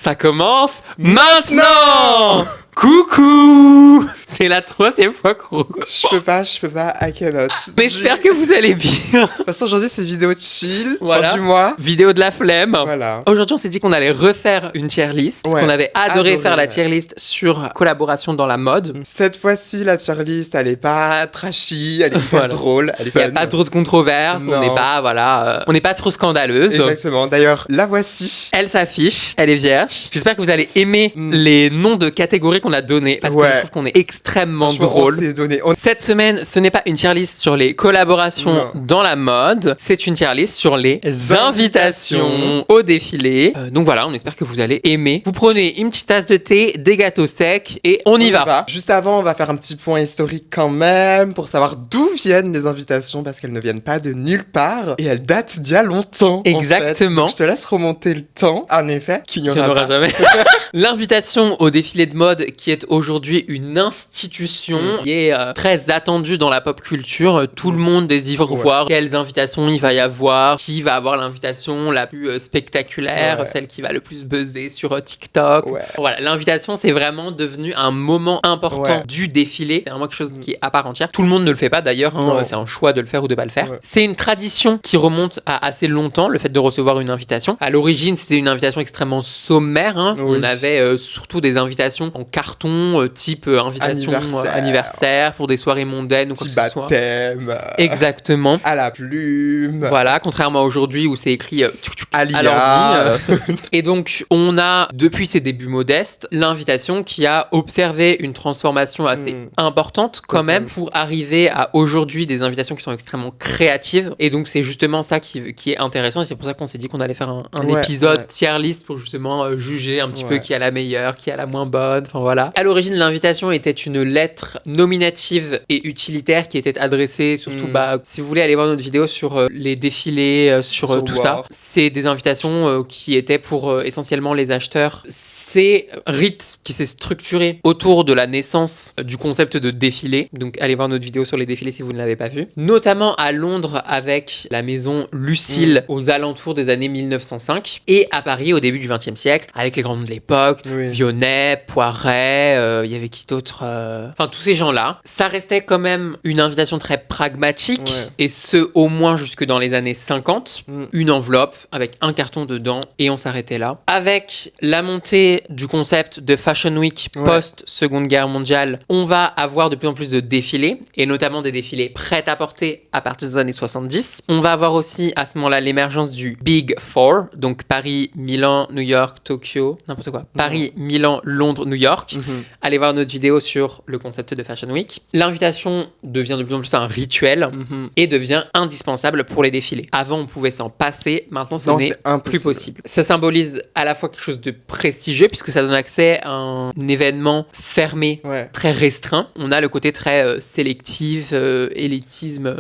Ça commence maintenant. Coucou. C'est la 3e fois qu'on recommence. Je peux pas, I cannot. Mais j'espère que vous allez bien. De toute façon, aujourd'hui, c'est vidéo chill, Voilà. fin du mois. Vidéo de la flemme. Voilà. Aujourd'hui, on s'est dit qu'on allait refaire une tier list. Ouais. Qu'on avait adoré faire la ouais. tier list sur collaboration dans la mode. Cette fois-ci, la tier list, elle est pas trashy, elle est Voilà. drôle, elle est Il n'y a fun. pas trop de controverses. On Non. n'est pas, on n'est pas trop scandaleuse. Exactement. D'ailleurs, la voici. Elle s'affiche, elle est vierge. J'espère que vous allez aimer Mm. les noms de catégories qu'on a donnés parce que Ouais. je trouve qu'on est extrêmement Franchement, drôle. on s'est donné. Cette semaine, ce n'est pas une tier list sur les collaborations Non. dans la mode, c'est une tier list sur les invitations Invitations. au défilé. Donc voilà, on espère que vous allez aimer. Vous prenez une petite tasse de thé, des gâteaux secs et on y va. Juste avant, on va faire un petit point historique quand même pour savoir d'où viennent les invitations parce qu'elles ne viennent pas de nulle part et elles datent d'il y a longtemps. en fait. Exactement. Donc, je te laisse remonter le temps. En effet, qu'il n'y Il n'y en aura aura pas. jamais. L'invitation au défilé de mode, qui est aujourd'hui une institution, qui est très attendue dans la pop culture. Tout le monde désire Ouais. voir quelles invitations il va y avoir, qui va avoir l'invitation la plus spectaculaire, Ouais. celle qui va le plus buzzer sur TikTok. Ouais. Voilà, l'invitation, c'est vraiment devenu un moment important Ouais. du défilé. C'est vraiment quelque chose qui est à part entière. Tout le monde ne le fait pas d'ailleurs, hein. Non. C'est un choix de le faire ou de pas le faire. Ouais. C'est une tradition qui remonte à assez longtemps, le fait de recevoir une invitation. À l'origine, c'était une invitation extrêmement sommaire, hein. Oui. On avait surtout des invitations en carton, type invitation anniversaire pour des soirées mondaines ou quoi Petit que ce soit. baptême. Exactement. À la plume. Voilà, contrairement à aujourd'hui où c'est écrit tchouk, tchouk, À l'IA. à l'ordi. Et donc, on a, depuis ses débuts modestes, l'invitation qui a observé une transformation assez importante quand Totalement. même pour arriver à aujourd'hui des invitations qui sont extrêmement créatives. Et donc, c'est justement ça qui est intéressant. Et c'est pour ça qu'on s'est dit qu'on allait faire un Ouais, épisode ouais. tier list pour justement juger un petit peu Ouais. qui a la meilleure, qui a la moins bonne. Enfin voilà. À l'origine, l'invitation était une lettre nominative et utilitaire qui était adressée surtout, si vous voulez aller voir notre vidéo sur les défilés, sur Sur tout War. ça. C'est des invitations qui étaient pour essentiellement les acheteurs. C'est rite qui s'est structuré autour de la naissance du concept de défilé. Donc allez voir notre vidéo sur les défilés si vous ne l'avez pas vu. Notamment à Londres avec la maison Lucille aux alentours des années 1905 et à Paris au début du XXe siècle avec les grands noms de l'époque, Oui. Vionnet, Poiret, il y avait qui d'autre Enfin tous ces gens-là. Ça restait quand même une invitation très pragmatique Ouais. et ce au moins jusque dans les années 50. Une enveloppe avec un carton dedans et on s'arrêtait là. Avec la montée du concept de Fashion Week Ouais. post-Seconde Guerre mondiale, on va avoir de plus en plus de défilés et notamment des défilés prêts à porter à partir des années 70. On va avoir aussi à ce moment-là l'émergence du Big Four, donc Paris, Milan, New York, Tokyo, n'importe quoi. Paris, Milan, Londres, New York. Allez voir notre vidéo sur le concept de Fashion Week. L'invitation devient de plus en plus un rituel et devient indispensable pour les défilés. Avant, on pouvait s'en passer, maintenant, ce Non, n'est c'est impossible. plus possible. Ça symbolise à la fois quelque chose de prestigieux, puisque ça donne accès à un événement fermé, Ouais. très restreint. On a le côté très sélectif, élitisme,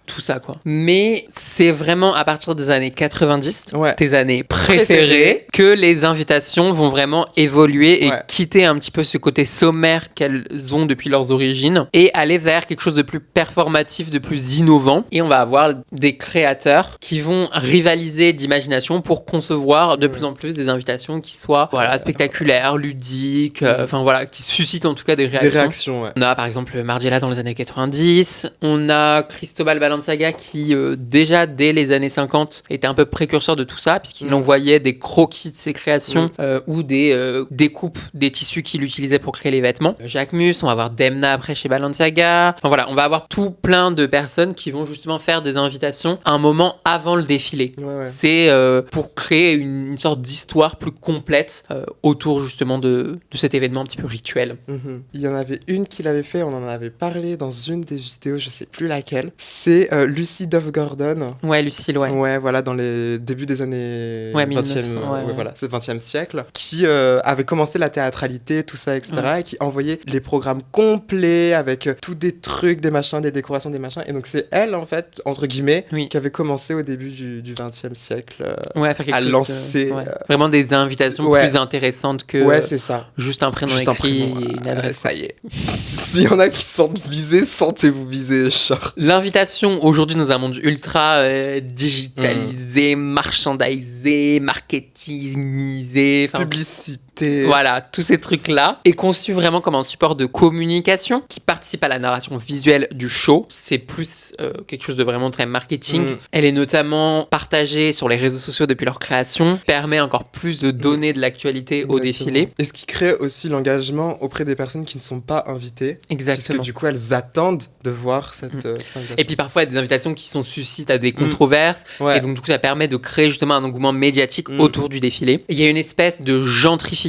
tout ça, quoi. Mais c'est vraiment à partir des années 90, Ouais. tes années préférées, que les invitations vont vraiment évoluer et Ouais. quitter un petit peu ce côté sommaire qu'elles ont depuis leurs origines et aller vers quelque chose de plus performatif, de plus innovant. Et on va avoir des créateurs qui vont rivaliser d'imagination pour concevoir de plus en plus des invitations qui soient spectaculaires, ludiques, enfin voilà, qui suscitent en tout cas des réactions. Des réactions, ouais. On a par exemple Margiela dans les années 90, on a Cristobal Balenciaga qui déjà dès les années 50 était un peu précurseur de tout ça puisqu'il envoyait des croquis de ses créations ou des découpes des tissus qu'il utilisait pour créer les vêtements. Jacques Mus, on va avoir Demna après chez Balenciaga. Enfin voilà, on va avoir tout plein de personnes qui vont justement faire des invitations un moment avant le défilé. Ouais. C'est pour créer une sorte d'histoire plus complète autour justement de cet événement un petit peu rituel. Il y en avait une qui l'avait fait, on en avait parlé dans une des vidéos, je sais plus laquelle. C'est Lucy Duff Gordon. Ouais, Lucille, ouais. Ouais, voilà, dans les débuts des années Ouais, 20e, 1900, ouais. voilà, c'est 20e siècle, qui avait commencé la théâtralité, tout ça, etc., et qui envoyait les programmes complets avec tous des trucs, des machins, des décorations, des machins. Et donc, c'est elle, en fait, entre guillemets, qui avait commencé au début du 20e siècle à faire quelque à chose lancer. vraiment des invitations plus intéressantes que c'est ça. juste un prénom Juste un écrit prénom, et une adresse. ça y est. S'il y en a qui se sentent visés, sentez-vous visés, genre. L'invitation vivons aujourd'hui dans un monde ultra digitalisé, marchandisé, marketingisé, publicité. Voilà, tous ces trucs-là est conçu vraiment comme un support de communication qui participe à la narration visuelle du show. C'est plus quelque chose de vraiment très marketing. Elle est notamment partagée sur les réseaux sociaux depuis leur création, permet encore plus de donner de l'actualité au défilé. Et ce qui crée aussi l'engagement auprès des personnes qui ne sont pas invitées. Exactement. Puisque du coup, elles attendent de voir cette invitation. Et puis parfois, il y a des invitations qui suscitent à des controverses. Et donc, du coup, ça permet de créer justement un engouement médiatique autour du défilé. Il y a une espèce de gentrification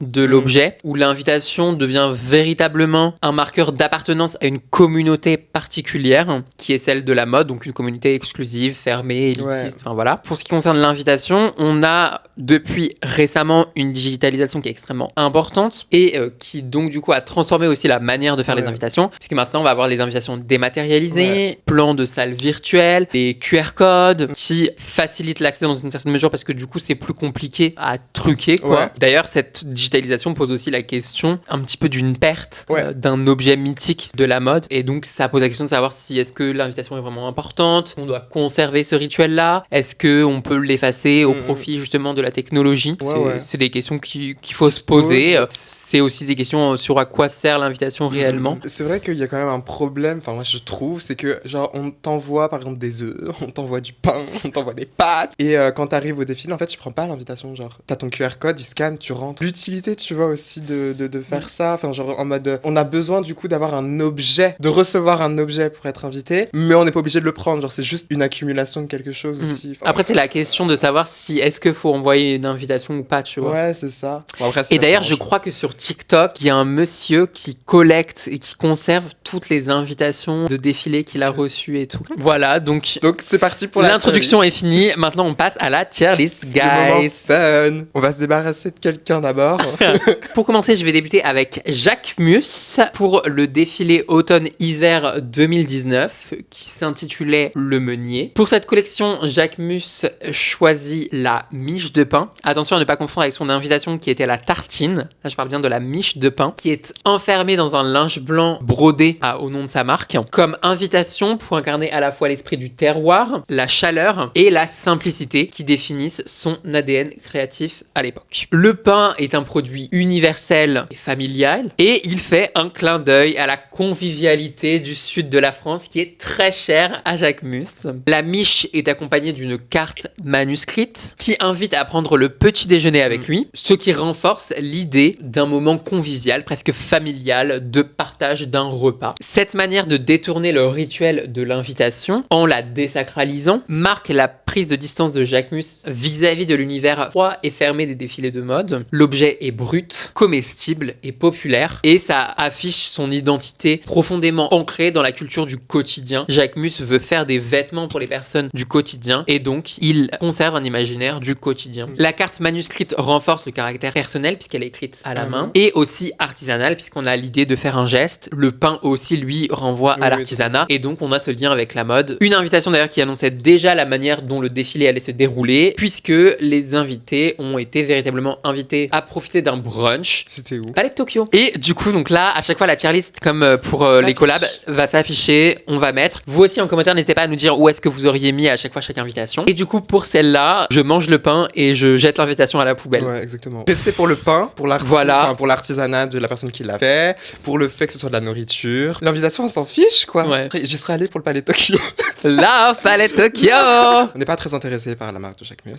de l'objet où l'invitation devient véritablement un marqueur d'appartenance à une communauté particulière qui est celle de la mode, donc une communauté exclusive, fermée, élitiste, enfin voilà. Pour ce qui concerne l'invitation, on a depuis récemment une digitalisation qui est extrêmement importante et qui donc du coup a transformé aussi la manière de faire les invitations, puisque maintenant on va avoir les invitations dématérialisées, plans de salles virtuelles, les QR codes qui facilitent l'accès dans une certaine mesure parce que du coup c'est plus compliqué à truquer quoi. D'ailleurs cette digitalisation pose aussi la question un petit peu d'une perte d'un objet mythique de la mode. Et donc, ça pose la question de savoir si est-ce que l'invitation est vraiment importante, on doit conserver ce rituel-là, est-ce qu'on peut l'effacer au profit justement de la technologie. C'est des questions qu'il faut se poser. C'est aussi des questions sur à quoi sert l'invitation réellement. C'est vrai qu'il y a quand même un problème, enfin moi je trouve, c'est que genre on t'envoie par exemple des œufs, on t'envoie du pain, on t'envoie des pâtes. Et quand t'arrives au défilé, en fait, tu prends pas l'invitation, genre t'as ton QR code, il scanne, tu rentres. L'utilité, tu vois, aussi de faire ça, enfin genre en mode on a besoin du coup d'avoir un objet, de recevoir un objet pour être invité, mais on n'est pas obligé de le prendre, genre c'est juste une accumulation de quelque chose aussi. Enfin, après c'est la question de savoir si est-ce qu'il faut envoyer une invitation ou pas, tu vois. Ouais, c'est ça. Bon, après, et d'ailleurs je crois que sur TikTok il y a un monsieur qui collecte et qui conserve toutes les invitations de défilés qu'il a reçues et tout. Voilà, donc c'est parti pour l'introduction est finie, maintenant on passe à la tier list, guys. Le moment fun. On va se débarrasser de quelqu'un d'abord. Pour commencer, je vais débuter avec Jacquemus pour le défilé automne-hiver 2019 qui s'intitulait Le Meunier. Pour cette collection, Jacquemus choisit la miche de pain. Attention à ne pas confondre avec son invitation qui était la tartine. Là, je parle bien de la miche de pain qui est enfermée dans un linge blanc brodé au nom de sa marque comme invitation pour incarner à la fois l'esprit du terroir, la chaleur et la simplicité qui définissent son ADN créatif à l'époque. Le pain est un produit universel et familial et il fait un clin d'œil à la convivialité du sud de la France qui est très chère à Jacquemus. La miche est accompagnée d'une carte manuscrite qui invite à prendre le petit déjeuner avec lui, ce qui renforce l'idée d'un moment convivial, presque familial, de partage d'un repas. Cette manière de détourner le rituel de l'invitation en la désacralisant marque la prise de distance de Jacquemus vis-à-vis de l'univers froid et fermé des défilés de mode. L'objet est brut, comestible et populaire et ça affiche son identité profondément ancrée dans la culture du quotidien. Jacquemus veut faire des vêtements pour les personnes du quotidien et donc il conserve un imaginaire du quotidien. La carte manuscrite renforce le caractère personnel puisqu'elle est écrite à la main et aussi artisanale puisqu'on a l'idée de faire un geste. Le pain aussi lui renvoie à l'artisanat et donc on a ce lien avec la mode. Une invitation d'ailleurs qui annonçait déjà la manière dont le défilé allait se dérouler puisque les invités ont été véritablement invités à profiter d'un brunch. C'était où? Palais de Tokyo. Et du coup donc là à chaque fois la tier list comme pour les collabs va s'afficher, on va mettre. Vous aussi en commentaire n'hésitez pas à nous dire où est-ce que vous auriez mis à chaque fois chaque invitation. Et du coup pour celle-là je mange le pain et je jette l'invitation à la poubelle. Ouais exactement. Respect pour le pain, pour pour l'artisanat de la personne qui l'a fait, pour le fait que ce soit de la nourriture. L'invitation on s'en fiche quoi. Ouais. Après, j'y serais allé pour le Palais de Tokyo. Love Palais de Tokyo. On n'est pas très intéressé par la marque de Jacquemus,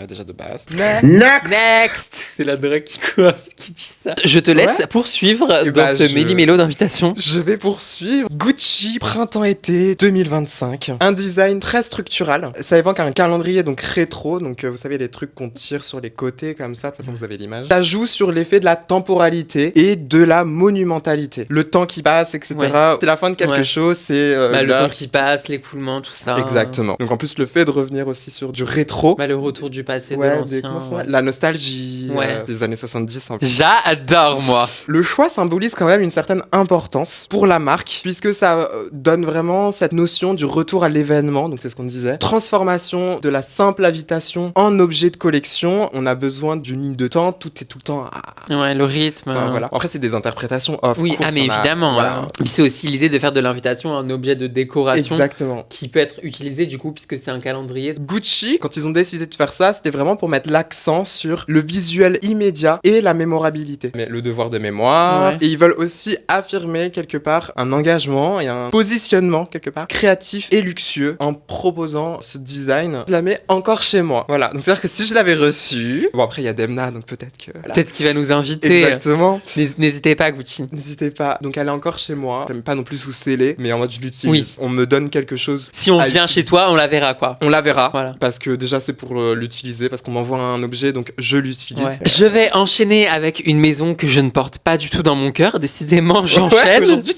déjà de base. Next. C'est la drogue qui dit ça. Je te laisse poursuivre dans ce méli-mélo d'invitation. Je vais poursuivre. Gucci, printemps-été 2025. Un design très structural. Ça évoque un calendrier donc rétro, donc vous savez les trucs qu'on tire sur les côtés comme ça, de toute façon vous avez l'image. Ça joue sur l'effet de la temporalité et de la monumentalité. Le temps qui passe, etc. C'est la fin de quelque chose, c'est... le temps qui passe, l'écoulement, tout ça. Exactement. Donc en plus le fait de revenir revenir aussi sur du rétro. Bah, le retour du passé de l'ancien. La nostalgie des années 70. J'adore, moi. Le choix symbolise quand même une certaine importance pour la marque, puisque ça donne vraiment cette notion du retour à l'événement, donc c'est ce qu'on disait. Transformation de la simple invitation en objet de collection. On a besoin d'une ligne de temps, tout est tout le temps Ouais, le rythme. Enfin, voilà. Après, c'est des interprétations off. Oui, mais évidemment. Voilà. C'est aussi l'idée de faire de l'invitation un objet de décoration. Exactement. Qui peut être utilisé du coup, puisque c'est un calendrier. Gucci, quand ils ont décidé de faire ça, c'était vraiment pour mettre l'accent sur le visuel immédiat et la mémorabilité. Mais le devoir de mémoire. Ouais. Et ils veulent aussi affirmer quelque part un engagement et un positionnement quelque part créatif et luxueux en proposant ce design. Je la mets encore chez moi. Voilà. Donc c'est-à-dire que si je l'avais reçu, bon après il y a Demna, donc peut-être que. Voilà. Peut-être qu'il va nous inviter. Exactement. N'hésitez pas, Gucci. N'hésitez pas. Donc elle est encore chez moi. J'aime pas non plus sous scellé, mais en mode je l'utilise. Oui. On me donne quelque chose. Si on vient chez toi, on la verra quoi. On la verra. Voilà. Parce que déjà c'est pour l'utiliser, parce qu'on m'envoie un objet, donc je l'utilise. Ouais. Je vais enchaîner avec une maison que je ne porte pas du tout dans mon cœur. Décidément, j'enchaîne. Ouais, aujourd'hui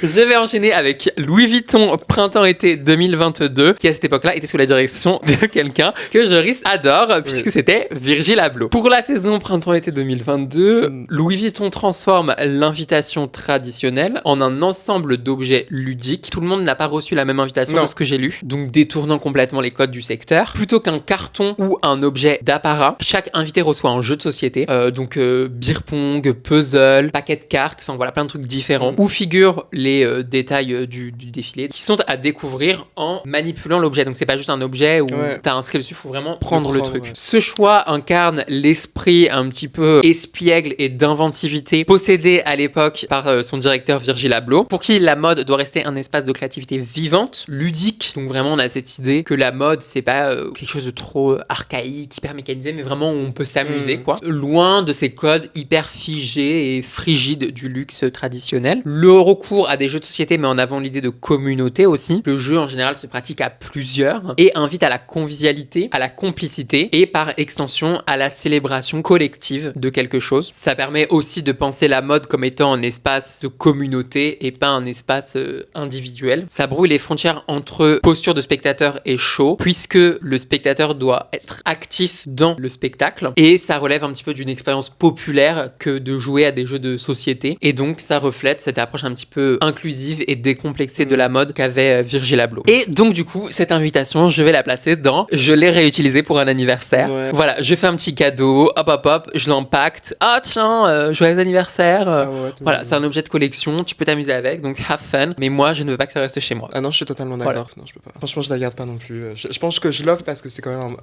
Je vais enchaîner avec Louis Vuitton printemps-été 2022, qui à cette époque-là était sous la direction de quelqu'un que Joris adore, puisque c'était Virgil Abloh. Pour la saison printemps-été 2022, Louis Vuitton transforme l'invitation traditionnelle en un ensemble d'objets ludiques. Tout le monde n'a pas reçu la même invitation de ce que j'ai lu, donc détournant complètement les codes du secteur. Plutôt qu'un carton ou un objet d'apparat, chaque invité reçoit un jeu de société, donc beer pong, puzzle, paquet de cartes, enfin voilà, plein de trucs différents, où figurent les détails du défilé, qui sont à découvrir en manipulant l'objet. Donc c'est pas juste un objet où t'as inscrit dessus, faut vraiment prendre le truc. Ouais. Ce choix incarne l'esprit un petit peu espiègle et d'inventivité possédé à l'époque par son directeur Virgil Abloh, pour qui la mode doit rester un espace de créativité vivante, ludique. Donc vraiment on a cette idée que la mode c'est pas quelque chose de trop archaïque, hyper mécanisé, mais vraiment où on peut s'amuser quoi. Loin de ces codes hyper figés et frigides du luxe traditionnel. Le recours à des jeux de société met en avant l'idée de communauté aussi. Le jeu en général se pratique à plusieurs et invite à la convivialité, à la complicité et par extension à la célébration collective de quelque chose. Ça permet aussi de penser la mode comme étant un espace de communauté et pas un espace individuel. Ça brouille les frontières entre posture de spectateur et show, puisque le spectateur doit être actif dans le spectacle et ça relève un petit peu d'une expérience populaire que de jouer à des jeux de société, et donc ça reflète cette approche un petit peu inclusive et décomplexée de la mode qu'avait Virgil Abloh. Et donc du coup cette invitation je vais la placer dans je l'ai réutilisée pour un anniversaire. Voilà, je fais un petit cadeau, hop, je l'empacte, tiens, joyeux anniversaire. Voilà, c'est un objet de collection, tu peux t'amuser avec, donc have fun, mais moi je ne veux pas que ça reste chez moi. Ah non, je suis totalement d'accord. Voilà. Non, je peux pas. Franchement, je la garde pas non plus. Je pense que je l'offre parce que c'est quand même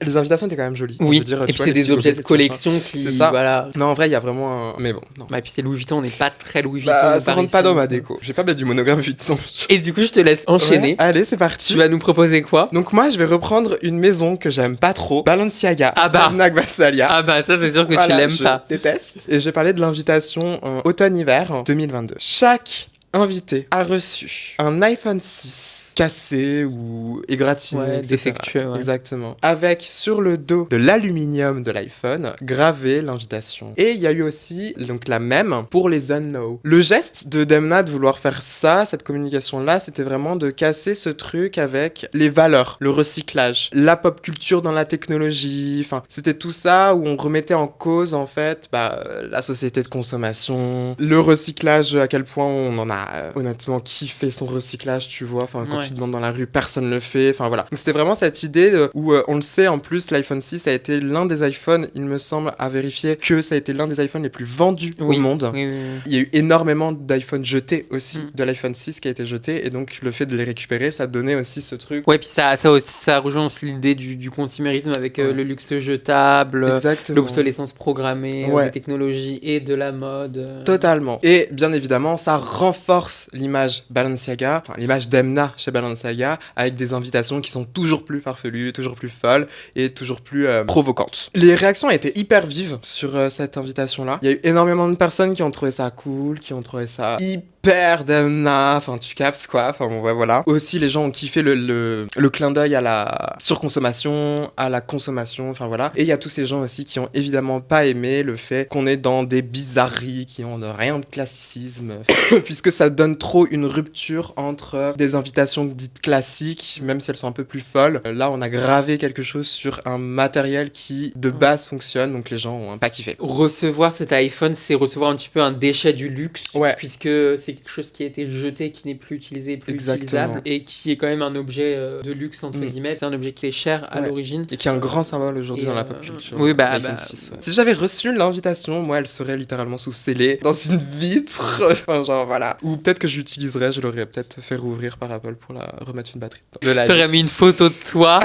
les invitations étaient quand même jolies. Oui, et puis c'est des objets de collection qui c'est ça. Voilà. Non, en vrai, il y a vraiment un mais bon, non. Et puis c'est Louis Vuitton, on n'est pas très Louis Vuitton. Ça rentre pas dans ma déco. J'ai pas mettre du monogramme Vuitton. Et du coup, je te laisse enchaîner. Ouais. Allez, c'est parti. Tu vas nous proposer quoi? Donc moi, je vais reprendre une maison que j'aime pas trop, Balenciaga. Arnaque Vassalia. Ça c'est sûr que tu l'aimes pas. Je déteste. Et je vais parler de l'invitation automne-hiver 2022. Chaque invité a reçu un iPhone 6 cassé ou égratigné, défectueux. Ouais. Exactement. Avec sur le dos de l'aluminium de l'iPhone gravé l'invitation. Et il y a eu aussi donc la même pour les Unknown. Le geste de Demna de vouloir faire ça, cette communication-là, c'était vraiment de casser ce truc avec les valeurs, le recyclage, la pop culture dans la technologie. Enfin, c'était tout ça où on remettait en cause en fait la société de consommation, le recyclage, à quel point on en a honnêtement kiffé son recyclage, tu vois. Enfin, quand tu demandes dans la rue, personne le fait. Enfin voilà. Donc, c'était vraiment cette idée où on le sait en plus, l'iPhone 6 a été l'un des iPhones, il me semble, à vérifier que ça a été l'un des iPhones les plus vendus au monde. Oui. Il y a eu énormément d'iPhones jetés aussi, de l'iPhone 6 qui a été jeté, et donc le fait de les récupérer, ça donnait aussi ce truc. Ouais, puis ça rejoint aussi l'idée du consumérisme avec le luxe jetable, l'obsolescence programmée, des technologies et de la mode. Totalement. Et bien évidemment, ça renforce l'image Balenciaga, enfin l'image d'Emna chez Balenciaga, avec des invitations qui sont toujours plus farfelues, toujours plus folles et toujours plus provocantes. Les réactions étaient hyper vives sur cette invitation-là. Il y a eu énormément de personnes qui ont trouvé ça cool, qui ont trouvé ça hyper père d'Emna, enfin tu captes quoi, enfin bon, ouais, voilà. Aussi les gens ont kiffé le clin d'œil à la surconsommation, à la consommation, enfin voilà. Et il y a tous ces gens aussi qui ont évidemment pas aimé le fait qu'on est dans des bizarreries qui ont rien de classicisme, puisque ça donne trop une rupture entre des invitations dites classiques, même si elles sont un peu plus folles. Là on a gravé quelque chose sur un matériel qui de base fonctionne, donc les gens ont pas kiffé. Recevoir cet iPhone, c'est recevoir un petit peu un déchet du luxe, ouais. puisque c'est quelque chose qui a été jeté, qui n'est plus utilisé, plus utilisable, et qui est quand même un objet de luxe entre guillemets. C'est un objet qui est cher à l'origine. Et qui est un grand symbole aujourd'hui dans la pop culture. Oui, L'iPhone 6, Si j'avais reçu l'invitation, moi elle serait littéralement sous scellée dans une vitre. Enfin genre voilà. Ou peut-être que j'utiliserais, je l'aurais peut-être fait rouvrir par Apple pour la remettre une batterie de la T'aurais mis une photo de toi.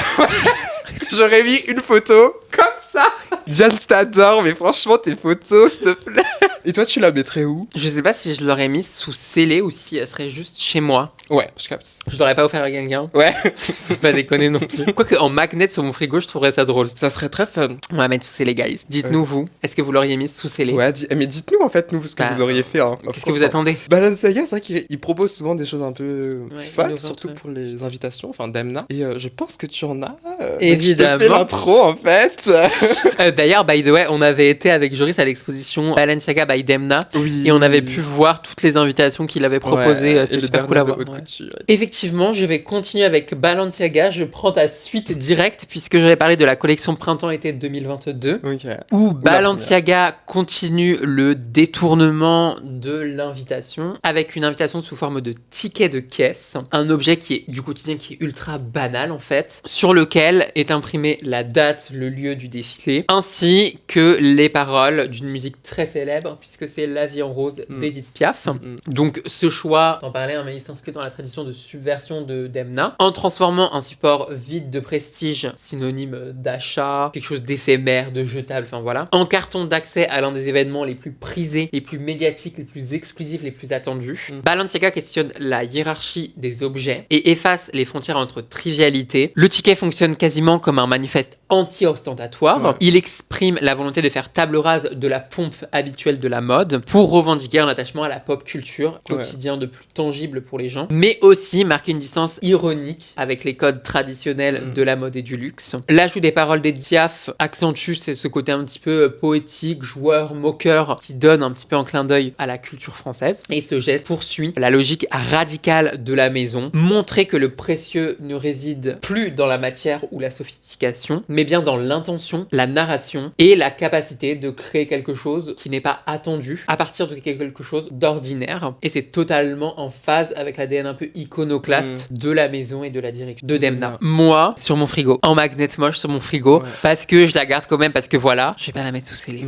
J'aurais mis une photo comme ça. Diane, je t'adore, mais franchement, tes photos, s'il te plaît. Et toi, tu la mettrais où? Je sais pas si je l'aurais mise sous scellé ou si elle serait juste chez moi. Ouais, je capte. Je l'aurais pas offert à quelqu'un. Ouais. Faut pas déconner non plus. Quoique en magnet sur mon frigo, je trouverais ça drôle. Ça serait très fun. On va mettre sous scellé, guys. Dites-nous, vous, est-ce que vous l'auriez mise sous scellé? Ouais, mais dites-nous en fait, nous, ce que vous auriez fait. Hein. Qu'est-ce que vous attendez? Balenciaga, c'est vrai qu'il propose souvent des choses un peu folles, surtout ouais. pour les invitations, enfin d'Emna. Et je pense que tu en as. Évidemment. Je te fais l'intro en fait. D'ailleurs, by the way, on avait été avec Joris à l'exposition Balenciaga by Demna. Oui. Et on avait pu voir toutes les invitations qu'il avait proposées. C'était super cool à voir. Effectivement, je vais continuer avec Balenciaga. Je prends ta suite directe puisque j'avais parlé de la collection printemps-été 2022. Où Balenciaga continue le détournement de l'invitation avec une invitation sous forme de ticket de caisse. Un objet qui est du quotidien qui est ultra banal en fait, sur lequel est imprimée la date, le lieu du défilé, ainsi que les paroles d'une musique très célèbre, puisque c'est La vie en rose d'Edith Piaf. Donc ce choix, t'en parlais, mais il s'inscrit dans la tradition de subversion de Demna, en transformant un support vide de prestige, synonyme d'achat, quelque chose d'éphémère, de jetable, enfin voilà, en carton d'accès à l'un des événements les plus prisés, les plus médiatiques, les plus exclusifs, les plus attendus. Balenciaga questionne la hiérarchie des objets et efface les frontières entre trivialité. Le ticket fonctionne quasiment comme un manifeste anti-ostentatoire. Il exprime la volonté de faire table rase de la pompe habituelle de la mode pour revendiquer un attachement à la pop culture, quotidien de plus tangible pour les gens, mais aussi marquer une distance ironique avec les codes traditionnels de la mode et du luxe. L'ajout des paroles d'Edith Piaf accentue ce côté un petit peu poétique, joueur, moqueur, qui donne un petit peu un clin d'œil à la culture française. Et ce geste poursuit la logique radicale de la maison, montrer que le précieux ne réside plus dans la matière ou la sophistication, mais bien dans l'intention, la narration et la capacité de créer quelque chose qui n'est pas attendu à partir de quelque chose d'ordinaire. Et c'est totalement en phase avec l'ADN un peu iconoclaste de la maison et de la direction de Demna. Moi, sur mon frigo, en magnet moche sur mon frigo, parce que je la garde quand même, parce que voilà, je vais pas la mettre sous scellé.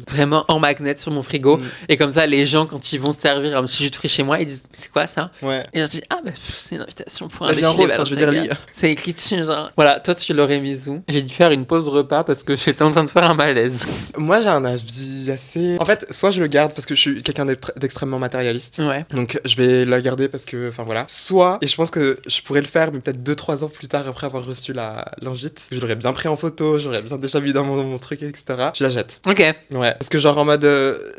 Vraiment en magnet sur mon frigo. Et comme ça, les gens, quand ils vont servir un petit jus de fruits chez moi, ils disent, c'est quoi ça? Et je dis, ah bah c'est une invitation pour un défilé Balenciaga. C'est écrit dessus, genre. Voilà, toi tu l'aurais mis où? J'ai dû faire une pause repas parce que j'étais en train de faire un malaise. Moi j'ai un avis assez... En fait, soit je le garde parce que je suis quelqu'un d'extrêmement matérialiste. Donc je vais la garder parce que, enfin voilà. Soit, et je pense que je pourrais le faire, mais peut-être 2-3 ans plus tard après avoir reçu l'invite, je l'aurais bien pris en photo, j'aurais bien déjà mis dans mon truc, etc. Je la jette. Ouais. Parce que genre en mode,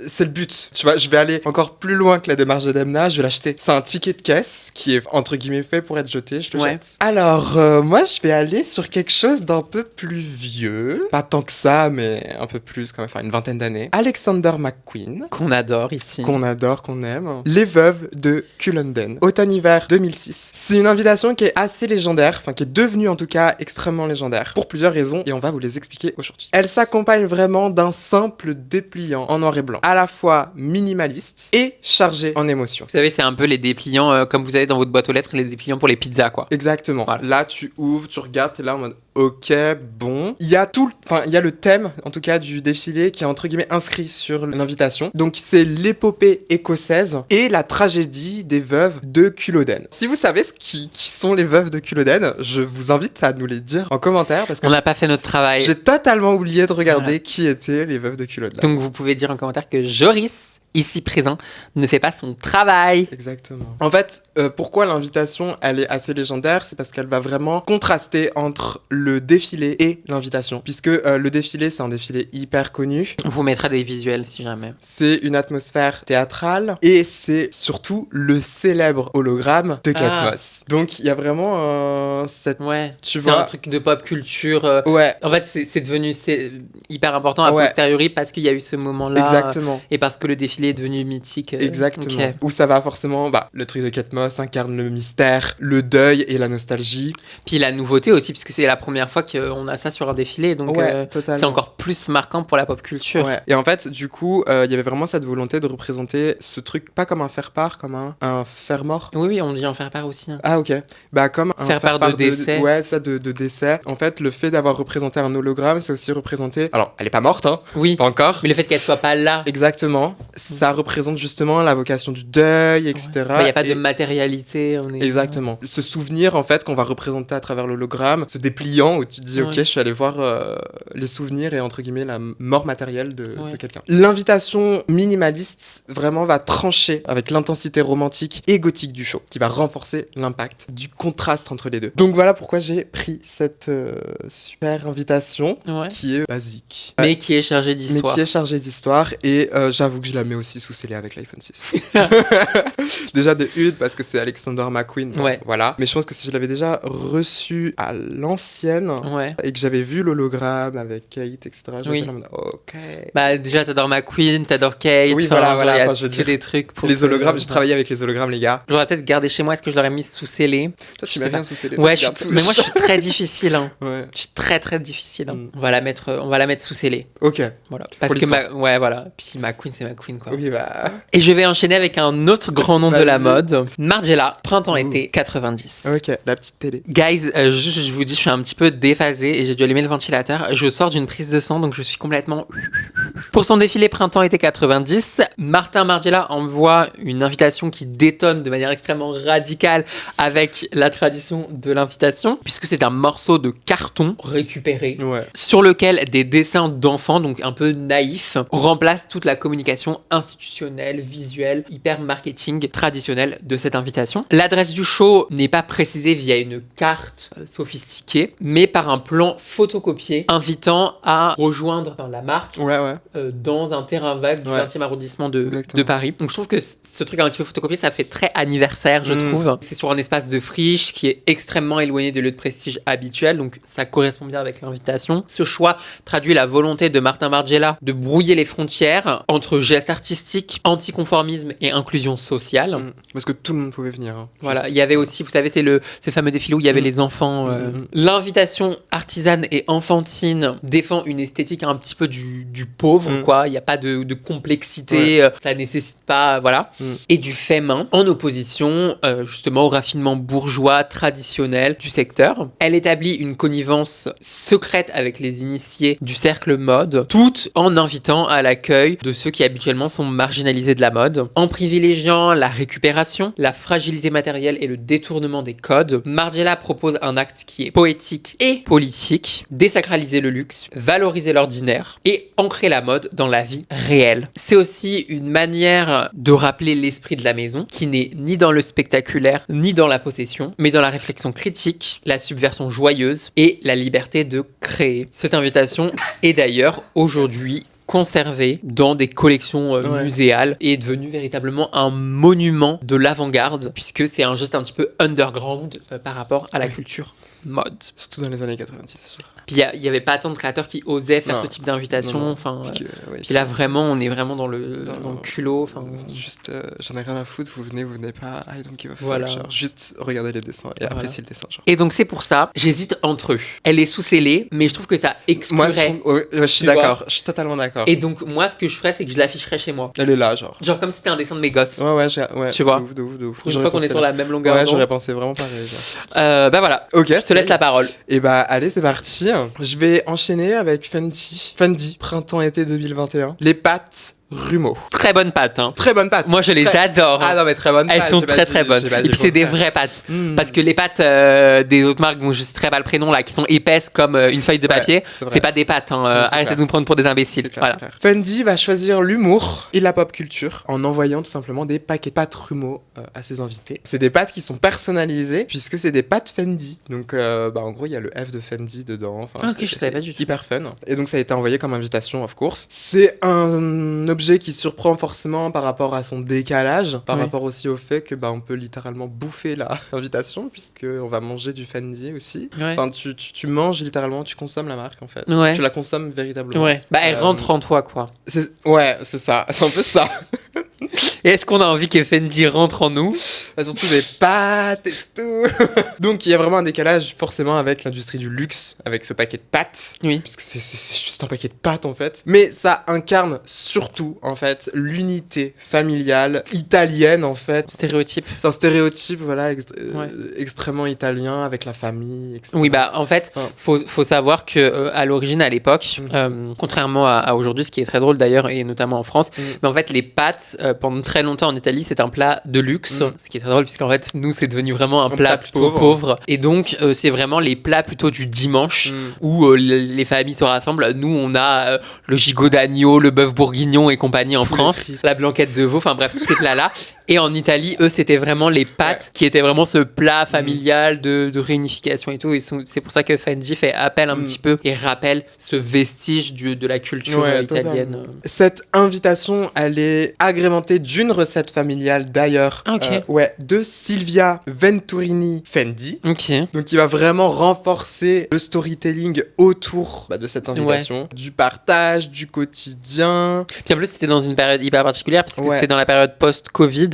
c'est le but. Tu vois, je vais aller encore plus loin que la démarche de Demna, je vais l'acheter. C'est un ticket de caisse qui est entre guillemets fait pour être jeté, je le jette. Alors, moi je vais aller sur quelque chose d'un peu plus vieux. Pas tant que ça, mais un peu plus quand même, enfin une vingtaine d'années. Alexander McQueen. Qu'on adore ici. Qu'on adore, qu'on aime. Les Veuves de Culloden. Automne-hiver 2006. C'est une invitation qui est assez légendaire, enfin qui est devenue en tout cas extrêmement légendaire, pour plusieurs raisons, et on va vous les expliquer aujourd'hui. Elle s'accompagne vraiment d'un simple dépliant en noir et blanc, à la fois minimaliste et chargé en émotions. Vous savez, c'est un peu les dépliants, comme vous avez dans votre boîte aux lettres, les dépliants pour les pizzas, quoi. Exactement. Voilà. Là, tu ouvres, tu regardes, t'es là en mode... Ok, bon. Il y a le thème, en tout cas, du défilé qui est entre guillemets inscrit sur l'invitation. Donc, c'est l'épopée écossaise et la tragédie des veuves de Culloden. Si vous savez qui sont les veuves de Culloden, je vous invite à nous les dire en commentaire parce que on n'a pas fait notre travail. J'ai totalement oublié de regarder qui étaient les veuves de Culloden. Donc, vous pouvez dire en commentaire que Joris ici présent, ne fait pas son travail. Exactement. En fait, pourquoi l'invitation, elle est assez légendaire, c'est parce qu'elle va vraiment contraster entre le défilé et l'invitation. Puisque le défilé, c'est un défilé hyper connu. On vous mettra des visuels si jamais. C'est une atmosphère théâtrale et c'est surtout le célèbre hologramme de Kate Moss. Donc il y a vraiment cette... Ouais, tu c'est vois, un truc de pop culture. Ouais. En fait, c'est devenu hyper important a posteriori parce qu'il y a eu ce moment-là. Exactement. Et parce que le défilé est devenu mythique. Exactement. Okay. Où ça va forcément... le truc de Kate Moss incarne le mystère, le deuil et la nostalgie. Puis la nouveauté aussi, puisque c'est la première fois qu'on a ça sur un défilé. Donc c'est encore plus marquant pour la pop culture. Ouais. Et en fait, du coup, il y avait vraiment cette volonté de représenter ce truc, pas comme un faire-part, comme un faire-mort. Oui, on dit en faire-part aussi. Hein. Ah, ok. Comme un faire-part de décès. Ouais, ça, de décès. En fait, le fait d'avoir représenté un hologramme, c'est aussi représenter... Alors, elle est pas morte, hein. Oui. Pas encore. Mais le fait qu'elle soit pas là. Exactement. Ça représente justement la vocation du deuil, etc. Il n'y a pas de matérialité. Exactement. Ce souvenir, en fait, qu'on va représenter à travers l'hologramme, ce dépliant où tu te dis, ok, je suis allé voir les souvenirs et, entre guillemets, la mort matérielle de quelqu'un. L'invitation minimaliste, vraiment, va trancher avec l'intensité romantique et gothique du show, qui va renforcer l'impact du contraste entre les deux. Donc voilà pourquoi j'ai pris cette super invitation, qui est basique. Mais qui est chargée d'histoire. Et j'avoue que je la mets aussi sous scellé avec l'iPhone 6. Déjà de une, parce que c'est Alexander McQueen. Voilà. Mais je pense que si je l'avais déjà reçu à l'ancienne, et que j'avais vu l'hologramme avec Kate, etc., j'aurais été là, ok. Déjà, t'adores McQueen, t'adores Kate. Oui, voilà. Il y a je veux dire, des trucs pour les hologrammes, j'ai travaillé avec les hologrammes, les gars. J'aurais peut-être gardé chez moi. Est-ce que je l'aurais mis sous scellé? Toi, tu mets rien sous scellé. Ouais, mais moi, je suis très difficile. Hein. Ouais. Je suis très, très difficile. Hein. On va la mettre sous scellé. Ok. Voilà. Parce que voilà. Puis McQueen, c'est McQueen, quoi. Oui, bah. Et je vais enchaîner avec un autre grand nom de la mode. Margiela, printemps-été 90. Ok, la petite télé. Guys, je vous dis, je suis un petit peu déphasée et j'ai dû allumer le ventilateur. Je sors d'une prise de sang, donc je suis complètement... Pour son défilé printemps-été 90, Martin Margiela envoie une invitation qui détonne de manière extrêmement radicale avec la tradition de l'invitation, puisque c'est un morceau de carton récupéré sur lequel des dessins d'enfants, donc un peu naïfs, remplacent toute la communication institutionnelle, visuelle, hyper marketing traditionnelle de cette invitation. L'adresse du show n'est pas précisée via une carte sophistiquée, mais par un plan photocopié invitant à rejoindre la marque dans un terrain vague du 20e arrondissement de Paris. Donc je trouve que ce truc un petit peu photocopié, ça fait très anniversaire, je trouve. C'est sur un espace de friche qui est extrêmement éloigné des lieux de prestige habituels, donc ça correspond bien avec l'invitation. Ce choix traduit la volonté de Martin Margiela de brouiller les frontières entre gestes artistiques, anticonformisme et inclusion sociale. Parce que tout le monde pouvait venir. Hein. Voilà, il y avait aussi, vous savez, c'est le fameux défilé où il y avait les enfants. L'invitation artisane et enfantine défend une esthétique un petit peu du pauvre, quoi. Il n'y a pas de complexité, ça nécessite pas, voilà. Et du fait main, en opposition justement au raffinement bourgeois traditionnel du secteur. Elle établit une connivence secrète avec les initiés du cercle mode, tout en invitant à l'accueil de ceux qui habituellement sont marginalisés de la mode. En privilégiant la récupération, la fragilité matérielle et le détournement des codes, Margiela propose un acte qui est poétique et politique, désacraliser le luxe, valoriser l'ordinaire et ancrer la mode dans la vie réelle. C'est aussi une manière de rappeler l'esprit de la maison, qui n'est ni dans le spectaculaire, ni dans la possession, mais dans la réflexion critique, la subversion joyeuse et la liberté de créer. Cette invitation est d'ailleurs aujourd'hui conservée dans des collections muséales et est devenue véritablement un monument de l'avant-garde, puisque c'est un geste un petit peu underground par rapport à la culture mode. Surtout dans les années 90. Puis il n'y avait pas tant de créateurs qui osaient faire ce type d'invitation. Puis là, vraiment, on est vraiment dans le culot. Juste, j'en ai rien à foutre, vous venez pas, I don't give a fuck. Genre, juste regardez les dessins et appréciez le dessin. Genre. Et donc, c'est pour ça, j'hésite entre eux. Elle est sous scellée, mais je trouve que ça exclurait. Moi, je suis d'accord, je suis totalement d'accord. Et donc, moi, ce que je ferais, c'est que je l'afficherais chez moi. Elle est là, genre. Genre comme si c'était un dessin de mes gosses. Ouais. Tu vois. De ouf. Je crois qu'on est sur la même longueur d'onde. J'aurais pensé vraiment pareil. Bah voilà. Ok. Je te laisse la parole. Et bah, allez, c'est parti. Je vais enchaîner avec Fendi, printemps-été 2021. Les pattes Rumeau. Très bonne pâte, hein. Très bonne pâte. Moi, je les adore. Ah non, mais très bonne pâte. Elles sont très bonnes. Et puis, c'est des vraies pâtes. Parce que les pâtes des autres marques, dont je ne citerai pas le prénom, là, qui sont épaisses comme une feuille de papier, c'est pas des pâtes. Hein. Arrêtez de nous prendre pour des imbéciles. Voilà. Fendi va choisir l'humour et la pop culture en envoyant tout simplement des paquets de pâtes Rumeau à ses invités. C'est des pâtes qui sont personnalisées puisque c'est des pâtes Fendi. Donc, en gros, il y a le F de Fendi dedans. Enfin, ok, je savais pas du tout. Hyper fun. Et donc, ça a été envoyé comme invitation, of course. C'est un objet qui surprend forcément par rapport à son décalage, par rapport aussi au fait que on peut littéralement bouffer l'invitation puisque on va manger du Fendi aussi. Enfin, tu manges littéralement, tu consommes la marque en fait. Tu la consommes véritablement. Elle rentre en toi, quoi. C'est ça. C'est un peu ça. Et est-ce qu'on a envie que Fendi rentre en nous ? Surtout des pâtes et tout. Donc il y a vraiment un décalage forcément avec l'industrie du luxe, avec ce paquet de pâtes. Oui. Parce que c'est juste un paquet de pâtes en fait. Mais ça incarne surtout en fait l'unité familiale italienne en fait. Stéréotype. C'est un stéréotype voilà extrêmement italien avec la famille, etc. Oui en fait faut savoir que à l'origine à l'époque, contrairement à aujourd'hui, ce qui est très drôle d'ailleurs et notamment en France, mais en fait les pâtes pendant très longtemps en Italie c'est un plat de luxe, ce qui est très drôle puisqu'en fait nous c'est devenu vraiment un plat plutôt pauvre. Et donc c'est vraiment les plats plutôt du dimanche où les familles se rassemblent. Nous on a le gigot d'agneau, le bœuf bourguignon et compagnie en France, la blanquette de veau, enfin bref tous ces plats là. Et en Italie, eux, c'était vraiment les pâtes qui étaient vraiment ce plat familial de réunification et tout. Et c'est pour ça que Fendi fait appel un petit peu et rappelle ce vestige de la culture italienne. Totalement. Cette invitation, elle est agrémentée d'une recette familiale d'ailleurs. De Silvia Venturini Fendi. Donc il va vraiment renforcer le storytelling autour de cette invitation, du partage, du quotidien. Puis en plus, c'était dans une période hyper particulière parce que c'était dans la période post-Covid.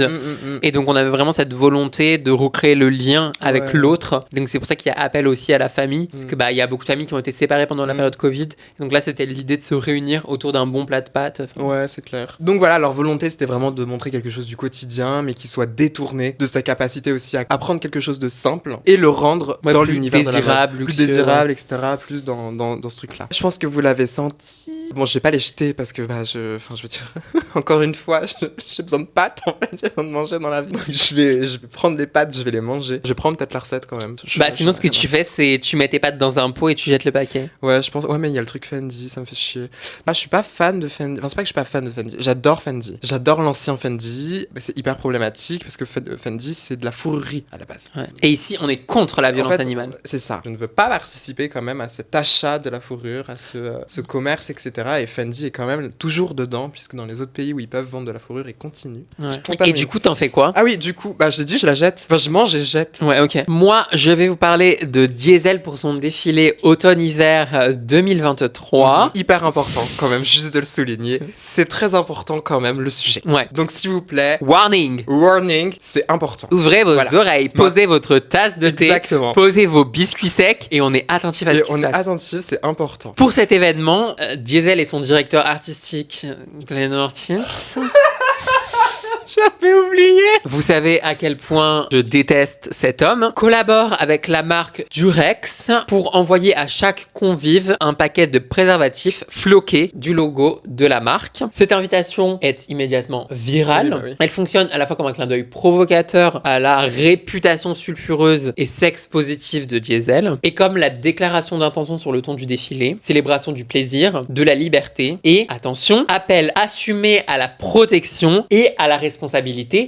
Et donc on avait vraiment cette volonté de recréer le lien avec l'autre. Donc c'est pour ça qu'il y a appel aussi à la famille, parce que il y a beaucoup de familles qui ont été séparées pendant la période Covid. Et donc là c'était l'idée de se réunir autour d'un bon plat de pâtes. Ouais, c'est clair. Donc voilà, leur volonté c'était vraiment de montrer quelque chose du quotidien, mais qui soit détourné de sa capacité aussi à apprendre quelque chose de simple et le rendre dans l'univers de la mode, plus désirable, etc. Plus dans ce truc-là. Je pense que vous l'avez senti. Bon, je vais pas les jeter parce que je veux dire, encore une fois, j'ai besoin de pâtes en fait. De manger dans la vie. Je vais prendre des pâtes, je vais les manger. Je vais prendre peut-être la recette quand même. Sinon, ce que tu fais, c'est tu mets tes pâtes dans un pot et tu jettes le paquet. Ouais, je pense. Ouais, mais il y a le truc Fendi, ça me fait chier. Je suis pas fan de Fendi. Enfin, c'est pas que je suis pas fan de Fendi. J'adore Fendi. J'adore l'ancien Fendi, mais c'est hyper problématique parce que Fendi, c'est de la fourrerie à la base. Et ici, on est contre la violence animale. C'est ça. Je ne veux pas participer quand même à cet achat de la fourrure, à ce commerce, etc. Et Fendi est quand même toujours dedans, puisque dans les autres pays où ils peuvent vendre de la fourrure, ils continuent. Et du coup, t'en fais quoi ? Ah oui, du coup, j'ai dit je la jette. Enfin, je mange et je jette. Ouais, ok. Moi, je vais vous parler de Diesel pour son défilé automne-hiver 2023. Hyper important quand même, juste de le souligner. C'est très important quand même, le sujet. Ouais. Donc s'il vous plaît... Warning, c'est important. Ouvrez vos oreilles, posez votre tasse de thé, posez vos biscuits secs et on est attentif à ce qui se passe. On est attentif, c'est important. Pour cet événement, Diesel et son directeur artistique, Glenn Ortiz... J'avais oublié. Vous savez à quel point je déteste cet homme. Collabore avec la marque Durex pour envoyer à chaque convive un paquet de préservatifs floqués du logo de la marque. Cette invitation est immédiatement virale. Elle fonctionne à la fois comme un clin d'œil provocateur à la réputation sulfureuse et sexe positive de Diesel et comme la déclaration d'intention sur le ton du défilé, célébration du plaisir, de la liberté et, attention, appel assumé à la protection et à la responsabilité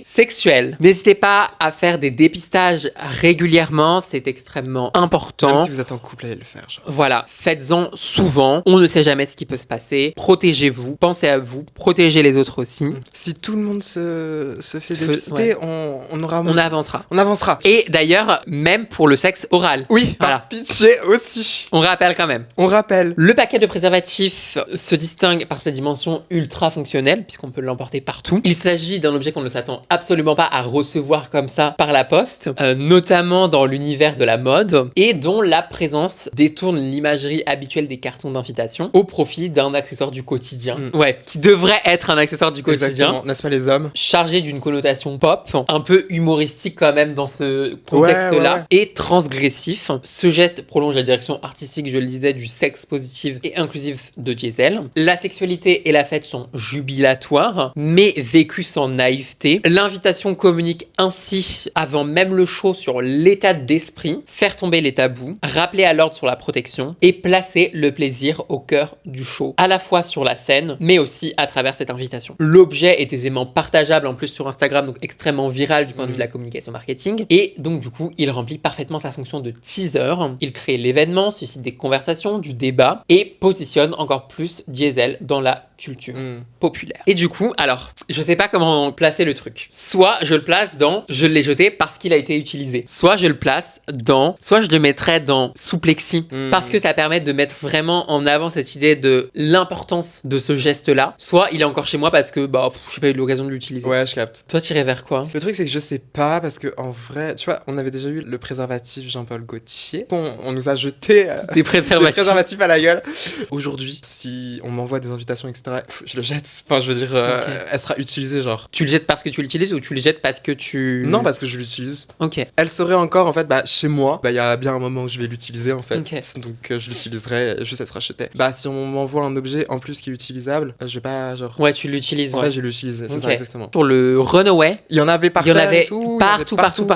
sexuelle. N'hésitez pas à faire des dépistages régulièrement, c'est extrêmement important. Même si vous êtes en couple, allez le faire. Genre. Voilà, faites-en souvent. On ne sait jamais ce qui peut se passer. Protégez-vous, pensez à vous, protégez les autres aussi. Si tout le monde se fait dépister, on avancera. On avancera. Et d'ailleurs, même pour le sexe oral. Oui, par pitié aussi. On rappelle quand même. On rappelle. Le paquet de préservatifs se distingue par sa dimension ultra fonctionnelle, puisqu'on peut l'emporter partout. Il s'agit d'un objet objet qu'on ne s'attend absolument pas à recevoir comme ça par la poste, notamment dans l'univers de la mode, et dont la présence détourne l'imagerie habituelle des cartons d'invitation au profit d'un accessoire du quotidien. Ouais, qui devrait être un accessoire du quotidien. Exactement, n'est-ce pas les hommes? Chargé d'une connotation pop, un peu humoristique quand même dans ce contexte-là, et transgressif. Ce geste prolonge la direction artistique, je le disais, du sexe positif et inclusif de Diesel. La sexualité et la fête sont jubilatoires, mais vécues sans naïveté. L'invitation communique ainsi, avant même le show, sur l'état d'esprit, faire tomber les tabous, rappeler à l'ordre sur la protection et placer le plaisir au cœur du show, à la fois sur la scène, mais aussi à travers cette invitation. L'objet est aisément partageable en plus sur Instagram, donc extrêmement viral du point de vue de la communication marketing, et donc du coup, il remplit parfaitement sa fonction de teaser. Il crée l'événement, suscite des conversations, du débat, et positionne encore plus Diesel dans la culture populaire. Et du coup, alors, je sais pas comment placer le truc. Soit je le place dans je l'ai jeté parce qu'il a été utilisé. Soit je le place dans, soit je le mettrais dans sous-plexi parce que ça permet de mettre vraiment en avant cette idée de l'importance de ce geste-là. Soit il est encore chez moi parce que j'ai pas eu l'occasion de l'utiliser. Ouais, je capte. Toi, t'irais vers quoi? Le truc, c'est que je sais pas parce que en vrai, tu vois, on avait déjà eu le préservatif Jean-Paul Gaultier. On nous a jeté des préservatifs à la gueule. Aujourd'hui, si on m'envoie des invitations, etc., je le jette. Enfin, je veux dire, elle sera utilisée, genre. Tu le jettes parce que tu l'utilises ou tu le jettes parce que tu... Non, parce que je l'utilise. Ok. Elle serait encore, en fait, chez moi. Il y a bien un moment où je vais l'utiliser, en fait. Okay. Donc, je l'utiliserai juste elle sera jetée. Si on m'envoie un objet en plus qui est utilisable, je vais pas, genre... Ouais, tu l'utilises. En fait, je l'utilise, c'est ça, exactement. Pour le Runaway, il y en avait partout. Il y en avait partout.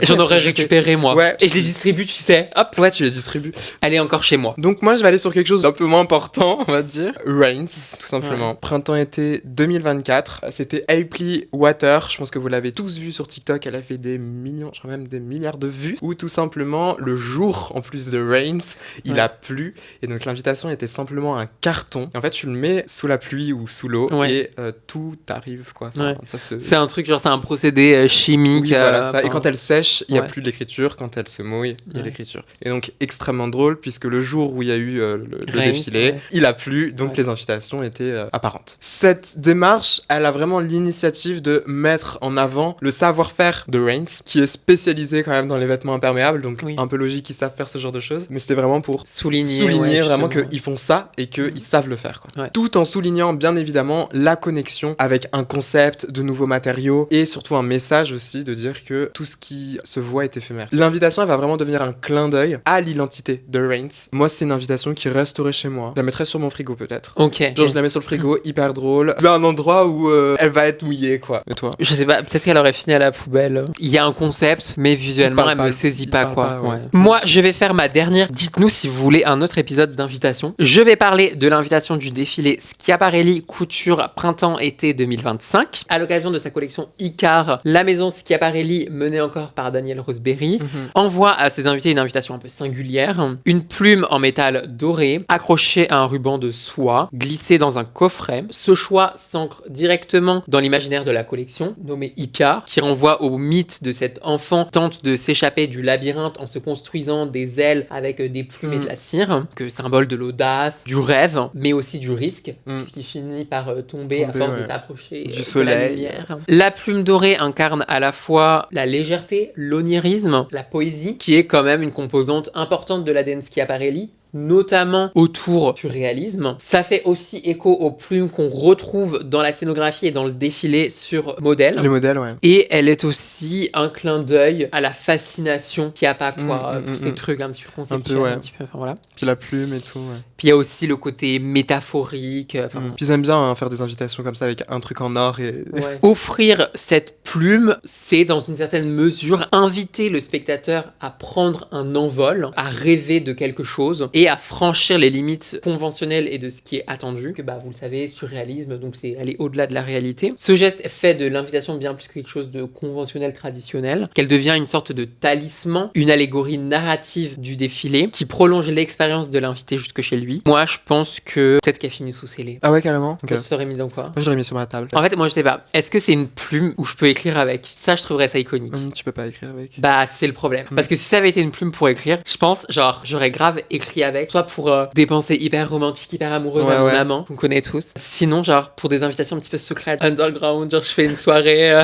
Et j'en aurais récupéré, moi. Ouais. Et je les distribue, tu sais. Hop. Ouais, tu les distribues. Elle est encore chez moi. Donc, moi, je vais aller sur quelque chose d'un peu moins important, on va dire. Reigns, tout simplement. Ouais. Printemps-été 2024. C'était Happy Water. Je pense que vous l'avez tous vu sur TikTok. Elle a fait des millions, je crois même des milliards de vues. Ou tout simplement, le jour, en plus de Reigns, il a plu. Et donc, l'invitation était simplement un carton. Et en fait, tu le mets sous la pluie ou sous l'eau. Et tout arrive, quoi. Enfin, c'est un truc, genre, c'est un procédé chimique. Oui, voilà, ça. Et quand elle sèche, il n'y a plus de l'écriture. Quand elle se mouille, il y a l'écriture. Et donc, extrêmement drôle, puisque le jour où il y a eu le défilé, il a plu. Donc, les invitations étaient apparentes. Cette démarche, elle a vraiment l'initiative de mettre en avant le savoir-faire de Reigns, qui est spécialisé quand même dans les vêtements imperméables, donc un peu logique qu'ils savent faire ce genre de choses, mais c'était vraiment pour souligner vraiment qu'ils font ça et qu'ils savent le faire, quoi. Tout en soulignant bien évidemment la connexion avec un concept, de nouveaux matériaux et surtout un message aussi de dire que tout ce qui se voit est éphémère. L'invitation, elle va vraiment devenir un clin d'œil à l'identité de Reigns. Moi, c'est une invitation qui resterait chez moi. Je la mettrais sur mon frigo peut-être. Genre, je la mets sur le frigo, hyper drôle. Un endroit où elle va être mouillée, quoi. Et toi? Je sais pas, peut-être qu'elle aurait fini à la poubelle. Il y a un concept, mais visuellement, elle me saisit pas, quoi. Moi, je vais faire ma dernière. Dites-nous si vous voulez un autre épisode d'invitation. Je vais parler de l'invitation du défilé Schiaparelli Couture Printemps-été 2025. À l'occasion de sa collection Icar, la maison Schiaparelli, menée encore par Daniel Roseberry, envoie à ses invités une invitation un peu singulière. Une plume en métal doré, accrochée à un ruban de soie, glissée dans un coffret. Ce choix s'ancre directement dans l'imaginaire de la collection, nommée Icar, qui renvoie au mythe de cet enfant qui tente de s'échapper du labyrinthe en se construisant des ailes avec des plumes et de la cire, que symbole de l'audace, du rêve, mais aussi du risque, puisqu'il finit par tomber à force de s'approcher du soleil. De la lumière. La plume dorée incarne à la fois la légèreté, l'onirisme, la poésie, qui est quand même une composante importante de l'ADN Schiaparelli, notamment autour du réalisme. Ça fait aussi écho aux plumes qu'on retrouve dans la scénographie et dans le défilé sur modèle. Les modèles, ouais. Et elle est aussi un clin d'œil à la fascination qu'il n'y a pas, quoi. Ces trucs un petit peu conceptuels, un petit peu, enfin, voilà. Puis la plume et tout, Puis il y a aussi le côté métaphorique. Puis ils aiment bien faire des invitations comme ça avec un truc en or et... Offrir cette plume, c'est dans une certaine mesure inviter le spectateur à prendre un envol, à rêver de quelque chose et à franchir les limites conventionnelles et de ce qui est attendu, que vous le savez, surréalisme, donc c'est aller au-delà de la réalité. Ce geste fait de l'invitation bien plus que quelque chose de conventionnel, traditionnel, qu'elle devient une sorte de talisman, une allégorie narrative du défilé, qui prolonge l'expérience de l'invité jusque chez lui. Moi, je pense que peut-être qu'elle finit sous scellé. Ah ouais, carrément. Toi, tu serais mis dans quoi? Moi, je l'aurais mis sur ma table. En fait, moi, je sais pas. Est-ce que c'est une plume où je peux écrire avec? Ça, je trouverais ça iconique. Tu peux pas écrire avec. C'est le problème. Parce que si ça avait été une plume pour écrire, je pense, genre, j'aurais grave écrit avec, soit pour des pensées hyper romantiques, hyper amoureuses à mon amant, qu'on connaît tous. Sinon, genre pour des invitations un petit peu secrètes, underground, genre je fais une soirée.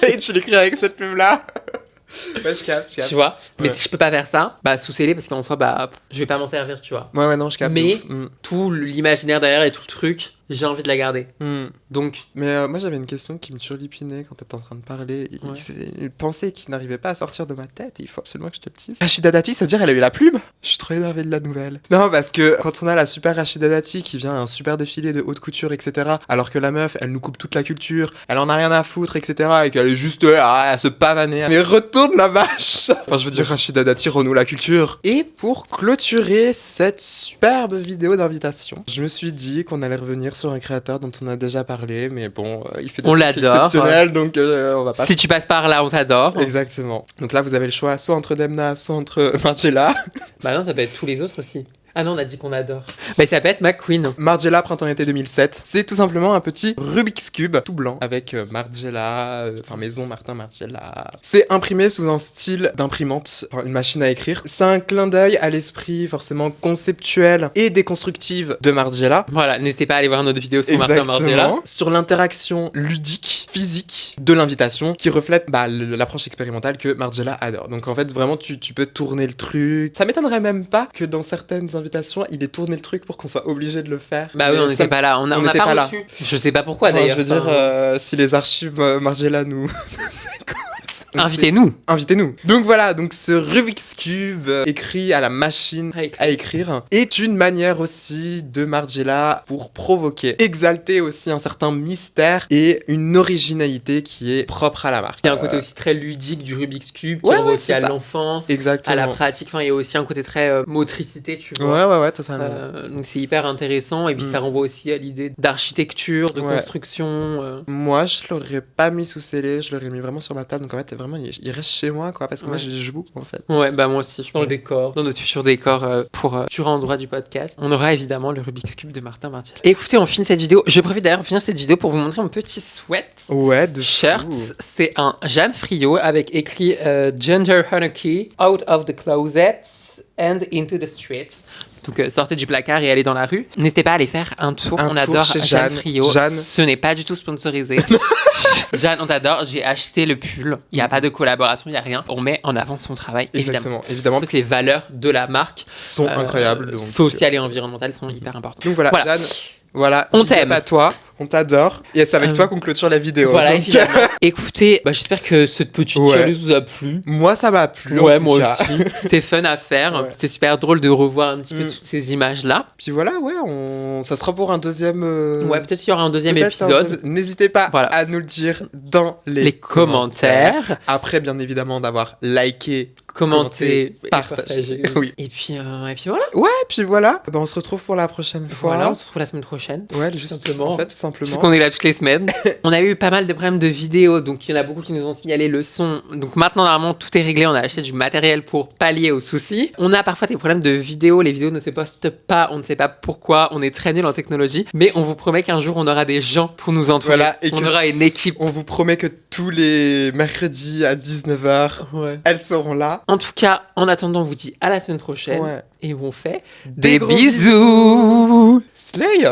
Et tu l'écris avec cette plume-là. Ouais, je capte. Tu vois, mais si je peux pas faire ça, bah sous-scellé parce qu'en soi, bah je vais pas m'en servir, tu vois. Ouais, non, je capte. Mais tout l'imaginaire derrière et tout le truc, j'ai envie de la garder. Donc. Mais moi, j'avais une question qui me surlipinait quand t'étais en train de parler. C'est une pensée qui n'arrivait pas à sortir de ma tête. Et il faut absolument que je te le dise. Rachida Dati, ça veut dire elle a eu la plume. Je suis trop énervé de la nouvelle. Non, parce que quand on a la super Rachida Dati qui vient à un super défilé de haute couture, etc., alors que la meuf, elle nous coupe toute la culture, elle en a rien à foutre, etc., et qu'elle est juste là à se pavaner. Mais retourne la vache. Enfin, je veux dire, Rachida Dati renoue la culture. Et pour clôturer cette superbe vidéo d'invitation, je me suis dit qu'on allait revenir sur un créateur dont on a déjà parlé, mais bon, il fait des trucs exceptionnels, donc on va pas... Si tu passes par là, on t'adore. Exactement. Donc là, vous avez le choix, soit entre Demna, soit entre Margiela. Bah non, ça peut être tous les autres aussi. Ah non, on a dit qu'on adore. Mais ça peut être McQueen. Margiela, printemps-été 2007. C'est tout simplement un petit Rubik's Cube tout blanc avec Margiela, maison Martin Margiela. C'est imprimé sous un style d'imprimante, une machine à écrire. C'est un clin d'œil à l'esprit forcément conceptuel et déconstructive de Margiela. Voilà, n'hésitez pas à aller voir notre vidéo sur Martin Margiela. Sur l'interaction ludique, physique de l'invitation qui reflète l'approche expérimentale que Margiela adore. Donc en fait, vraiment, tu peux tourner le truc. Ça m'étonnerait même pas que dans certaines invitations, il ait tourné le truc pour qu'on soit obligé de le faire. Bah oui, on n'était pas là. On n'a pas reçu. Je sais pas pourquoi d'ailleurs. Je veux dire, si les archives Margiela nous... Invitez-nous. Donc voilà, donc ce Rubik's Cube écrit à la machine à écrire est une manière aussi de Margiela pour provoquer, exalter aussi un certain mystère et une originalité qui est propre à la marque. Il y a un côté aussi très ludique du Rubik's Cube qui renvoie aussi à l'enfance, à la pratique. Enfin, il y a aussi un côté très motricité, tu vois. Ouais, totalement. Donc c'est hyper intéressant et puis ça renvoie aussi à l'idée d'architecture, de construction. Moi, je l'aurais pas mis sous scellé, je l'aurais mis vraiment sur ma table. Donc en fait, vraiment, il reste chez moi, quoi, parce que moi, je joue, en fait. Ouais, bah moi aussi, dans le décor, dans notre futur décor pour durant endroit du podcast. On aura évidemment le Rubik's Cube de Martin Margiela. Écoutez, on finit cette vidéo. Je profite d'ailleurs de finir cette vidéo pour vous montrer mon petit sweat. Ouais, de shirt. C'est un Jeanne Friot avec écrit Gender Anarchy, Out of the Closets and into the Streets. Donc sortez du placard et allez dans la rue. N'hésitez pas à aller faire un tour. On adore Jeanne Friot. Ce n'est pas du tout sponsorisé. Jeanne, on t'adore. J'ai acheté le pull. Il n'y a pas de collaboration, il n'y a rien. On met en avant son travail, évidemment. Parce que les valeurs de la marque sont incroyables. Donc... sociales et environnementales sont hyper importantes. Donc voilà. Jeanne, voilà, on t'aime. À toi, on t'adore. Et c'est avec toi qu'on clôture la vidéo. Voilà, évidemment. Écoutez, j'espère que cette petite tier-list vous a plu. Moi, ça m'a plu. Ouais, moi aussi. C'était fun à faire. C'était super drôle de revoir un petit peu toutes ces images-là. Puis voilà, ça sera pour un deuxième. Ouais, peut-être qu'il y aura un deuxième épisode. N'hésitez pas à nous le dire dans les commentaires. Après, bien évidemment, d'avoir liké, commenté, partagé. Oui. Et puis voilà. Ouais, puis voilà. On se retrouve pour la prochaine fois. Voilà, on se retrouve la semaine prochaine. Ouais, juste simplement. En fait, tout simplement. Parce qu'on est là toutes les semaines. On a eu pas mal de problèmes de vidéo, donc il y en a beaucoup qui nous ont signalé le son. Donc maintenant, normalement, tout est réglé. On a acheté du matériel pour pallier aux soucis. On a parfois des problèmes de vidéo. Les vidéos ne se postent pas. On ne sait pas pourquoi. On est très nul en technologie. Mais on vous promet qu'un jour, on aura des gens pour nous entourer. Voilà, et on aura une équipe. On vous promet que tous les mercredis à 19h, elles seront là. En tout cas, en attendant, on vous dit à la semaine prochaine. Et on fait des bisous. Slay!